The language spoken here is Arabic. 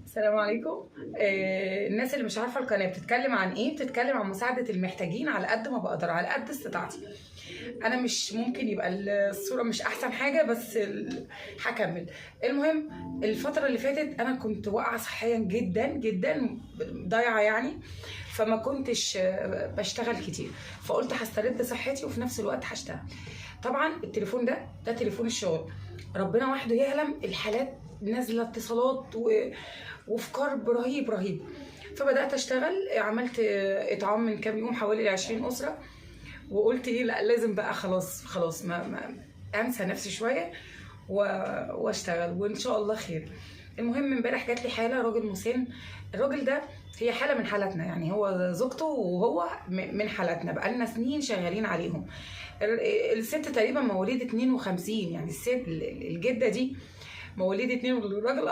السلام عليكم. الناس اللي مش عارفه القناه بتتكلم عن ايه؟ بتتكلم عن مساعده المحتاجين على قد ما بقدر، على قد استطاعتي. انا مش ممكن يبقى الصوره مش احسن حاجه، بس هكمل. المهم، الفتره اللي فاتت انا كنت واقعه صحيا جدا جدا، ضايعه يعني. فما كنتش بشتغل كتير، فقلت هسترد صحتي وفي نفس الوقت هشتغل. طبعا التليفون ده تليفون الشغل، ربنا وحده يعلم الحالات نازله اتصالات وفي كرب رهيب رهيب. فبدات اشتغل، عملت اطعام من كام يوم حوالي 20 اسره، وقلت ايه، لا لازم بقى خلاص خلاص ما انسى نفسي شويه واشتغل، وان شاء الله خير. المهم امبارح جات لي حاله، راجل مسن. الراجل ده هي حاله من حالاتنا، يعني هو زوجته وهو من حالاتنا، بقالنا سنين شغالين عليهم. الست تقريبا مواليد 52، يعني الست الجده دي مواليد 2، والراجل